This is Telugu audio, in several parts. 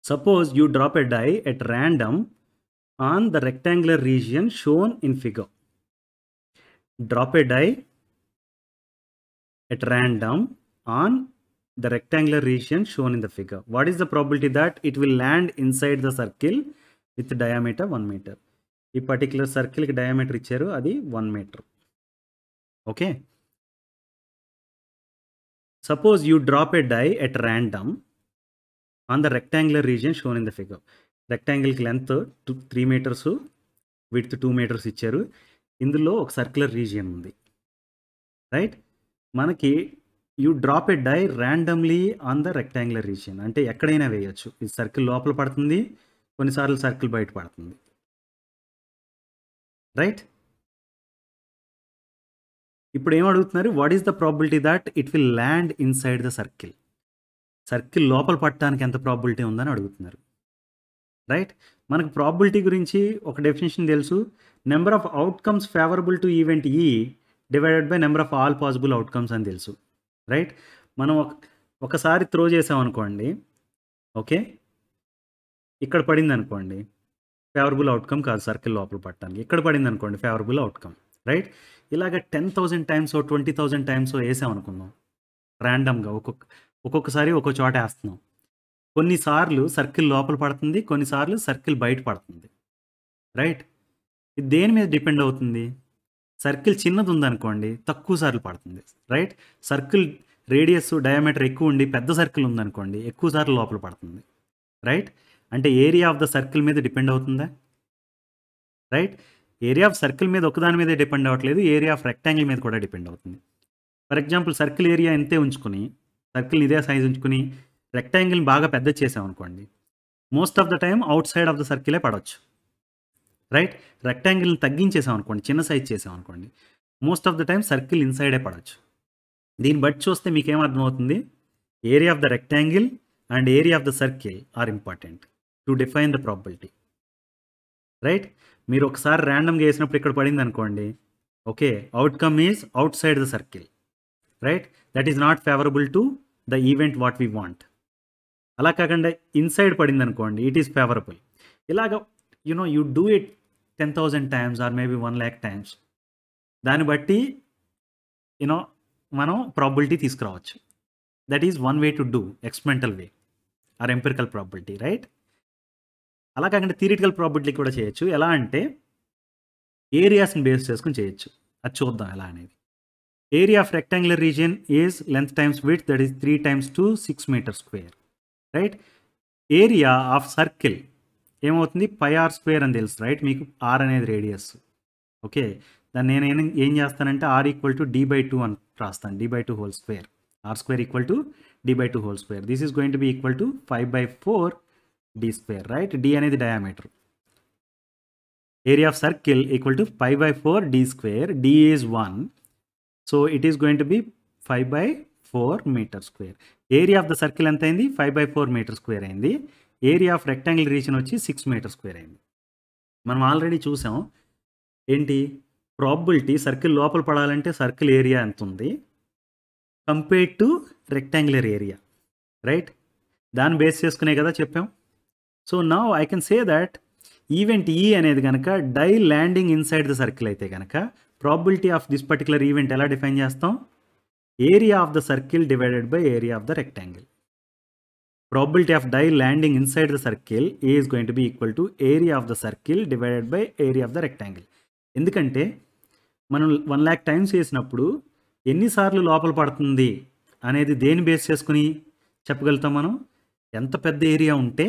Suppose you drop a die at random on the rectangular region shown in figure. Drop a die at random on the rectangular region shown in the figure. What is the probability that it will land inside the circle with diameter 1 meter? ఈ పర్టికులర్ సర్కిల్కి డయామీటర్ ఇచ్చారు, అది 1 metre. Okay, suppose you drop a die at random on the rectangular region shown in the figure. రెక్టాంగిల్కి లెంత్ 3 మీటర్స్, విడ్త్ 2 మీటర్స్ ఇచ్చారు. ఇందులో ఒక సర్క్యులర్ రీజియన్ ఉంది, రైట్? మనకి you drop a die randomly on the rectangular region అంటే ఎక్కడైనా వేయచ్చు. ఇది సర్కిల్ లోపల పడుతుంది, కొన్నిసార్లు సర్కిల్ బయట పడుతుంది, రైట్? ఇప్పుడు ఏం అడుగుతున్నారు? What is the probability that it will land inside the circle. Circle లోపల పట్టడానికి ఎంత ప్రాబిలిటీ ఉందని అడుగుతున్నారు, రైట్? మనకు ప్రాబిలిటీ గురించి ఒక డెఫినేషన్ తెలుసు. Number of outcomes favourable to event E divided by number of all possible outcomes అని తెలుసు, రైట్? మనం ఒకసారి త్రో చేసామనుకోండి, ఓకే, ఇక్కడ పడింది అనుకోండి, ఫేవరబుల్ అవుట్కమ్ కాదు సర్కిల్ లోపల పట్టడానికి. ఇక్కడ పడింది అనుకోండి, ఫేవరబుల్ అవుట్కమ్, రైట్? ఇలాగ 10,000 టైమ్స్ 20,000 టైమ్స్ వేసామనుకుందాం ర్యాండమ్గా. ఒక్కొక్కసారి ఒక్కో చోట వేస్తున్నాం. కొన్నిసార్లు సర్కిల్ లోపల పడుతుంది, కొన్నిసార్లు సర్కిల్ బయట పడుతుంది, రైట్? ఇది దేని మీద డిపెండ్ అవుతుంది? సర్కిల్ చిన్నది ఉందనుకోండి, తక్కువ సార్లు పడుతుంది, రైట్? సర్కిల్ రేడియస్ డయామీటర్ ఎక్కువ ఉండి పెద్ద సర్కిల్ ఉందనుకోండి, ఎక్కువ సార్లు లోపల పడుతుంది, రైట్? అంటే ఏరియా ఆఫ్ ద సర్కిల్ మీద డిపెండ్ అవుతుందా, రైట్? ఏరియా ఆఫ్ సర్కిల్ మీద ఒకదాని మీదే డిపెండ్ అవ్వట్లేదు, ఏరియా ఆఫ్ రెక్టాంగిల్ మీద కూడా డిపెండ్ అవుతుంది. ఫర్ ఎగ్జాంపుల్ సర్కిల్ ఏరియా ఎంతే ఉంచుకుని, సర్కిల్ ఇదే సైజ్ ఉంచుకుని రెక్టాంగిల్ని బాగా పెద్ద చేసామనుకోండి, most of the time outside of the సర్కిలే పడవచ్చు, రైట్? రెక్టాంగిల్ని తగ్గించేసాం అనుకోండి, చిన్న సైజ్ చేసాం అనుకోండి, most of the time circle ఇన్సైడే పడవచ్చు. దీన్ని బట్టి చూస్తే మీకేం అర్థమవుతుంది? Area of the rectangle and area of the circle are important to define the probability, right? మీరు ఒకసారి ర్యాండమ్గా వేసినప్పుడు ఇక్కడ పడింది అనుకోండి, okay, outcome is outside the circle, right? That is not favourable to the event what we want. అలా కాకుండా ఇన్సైడ్ పడింది అనుకోండి, ఇట్ ఈస్ ఫేవరబుల్. ఇలాగ you do it 10,000 times or maybe 1,00,000 times. దాన్ని బట్టి మనం ప్రాబిలిటీ తీసుకురావచ్చు. That is one way to do experimental way or empirical probability, right? అలా కాకుండా థియరిటికల్ ప్రాబిలిటీ కూడా చేయొచ్చు. ఎలా అంటే ఏరియాస్ని బేస్ చేసుకుని చేయొచ్చు. అది చూద్దాం ఎలా అనేది. Area of rectangular region is length times width, that is 3 times 2 6 metre square, right? Area of circle ఏమవుతుంది? πr² అని తెలుసు, రైట్? మీకు r అనేది రేడియస్, ఓకే. దాన్ని నేను ఏం చేస్తానంటే r = d/2 అని రాస్తాను, d/2 whole square. r² = d/2 whole square. This is going to be equal to 5/4 d², right? d అనేది diameter. Area of circle = 5/4 d², d is 1, so it is going to be 5/4 metre square. Area of the circle ఎంత అయింది? 5/4 మీటర్ స్క్వేర్ అయింది. ఏరియా ఆఫ్ రెక్టాంగిల్ రీజియన్ వచ్చి 6 మీటర్ స్క్వేర్ అయింది. మనం ఆల్రెడీ చూసాం ఏంటి ప్రాబిలిటీ. సర్కిల్ లోపల పడాలంటే సర్కిల్ ఏరియా ఎంత ఉంది compared to rectangular area, right? దాన్ని బేస్ చేసుకునే కదా చెప్పాం. So now I can say that event ఈ అనేది కనుక die landing inside the circle అయితే కనుక probability of this particular event ఎలా డిఫైన్ చేస్తాం? Area of the circle divided by area of the rectangle. Probability of die landing inside the circle is going to be equal to area of the circle divided by area of the rectangle. ఎందుకంటే మనం 1,00,000 టైమ్స్ చేసినప్పుడు ఎన్నిసార్లు లోపల పడుతుంది అనేది దేని బేస్ చేసుకుని చెప్పగలుగుతాం మనం? ఎంత పెద్ద ఏరియా ఉంటే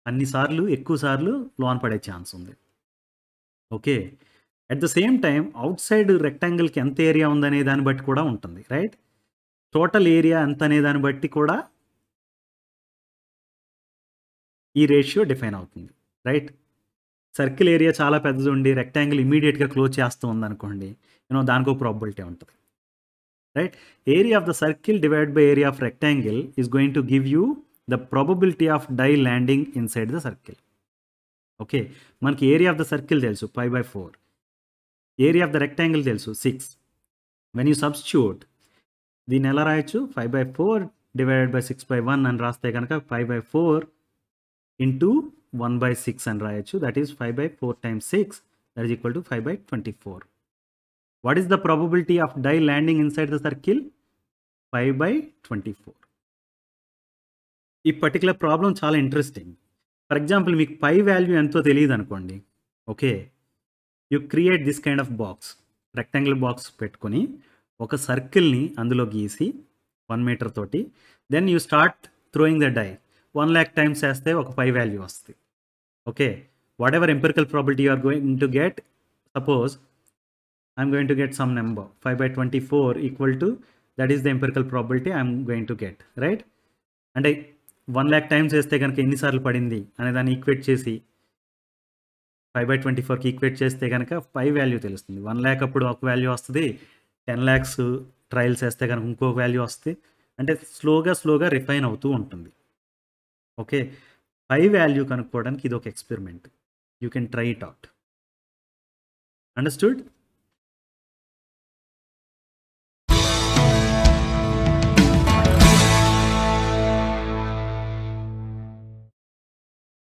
అన్నిసార్లు ఎక్కువ సార్లు లోన్ పడే ఛాన్స్ ఉంది, okay. At the same time outside రెక్టాంగిల్కి ఎంత ఏరియా ఉందనే దాన్ని బట్టి కూడా ఉంటుంది, రైట్? టోటల్ ఏరియా ఎంత అనే దాన్ని బట్టి కూడా ఈ రేషియో డిఫైన్ అవుతుంది, రైట్? సర్కిల్ ఏరియా చాలా పెద్దది ఉండి రెక్టాంగిల్ ఇమీడియట్గా క్లోజ్ చేస్తూ ఉందనుకోండి, దానికో ప్రాబిలిటీ ఉంటుంది, right? Area of the circle divide by area of rectangle is going to give you the probability of die landing inside the circle, okay. మనకి ఏరియా ఆఫ్ ద సర్కిల్ తెలుసు 5/4, ఏరియా ఆఫ్ ద రెక్టాంగిల్ తెలుసు 6. వెన్ యూ సబ్స్టిట్యూట్ దీన్ని ఎలా రాయొచ్చు? 5/4 డివైడెడ్ బై 6/1 అని రాస్తే కనుక 5/4 ఇంటూ 1/6 అని రాయొచ్చు. That is 5/4 times 6, that is equal to 5/24. What is the probability of die landing inside the circle? 5/24. ఈ పర్టికులర్ ప్రాబ్లం చాలా ఇంట్రెస్టింగ్. ఫర్ ఎగ్జాంపుల్ మీకు పై వాల్యూ ఎంతో తెలియదు అనుకోండి. Okay, you create this kind of box, rectangle box పెట్టుకొని ఒక సర్కిల్ని అందులో గీసి 1 మీటర్ తోటి, then you start throwing the die. 1 lakh times వేస్తే ఒక పై వాల్యూ వస్తుంది. Okay, what empirical probability you are going to get, suppose I'm going to get some number 5/24 equal to, that is the empirical probability I'm going to get, right? అంటే 1 lakh టైమ్స్ వేస్తే కనుక ఎన్నిసార్లు పడింది అనే దాన్ని ఈక్వేట్ చేసి 5/24కి ఈక్వేట్ చేస్తే కనుక పై వాల్యూ తెలుస్తుంది. 1 lakh అప్పుడు ఒక వాల్యూ వస్తుంది, 10 lakhs ట్రయల్స్ వేస్తే కనుక ఇంకో వాల్యూ వస్తుంది. అంటే స్లోగా రిఫైన్ అవుతూ ఉంటుంది. ఓకే, పై వాల్యూ కనుక్కోవడానికి ఇది ఒక experiment. You can try it out. Understood?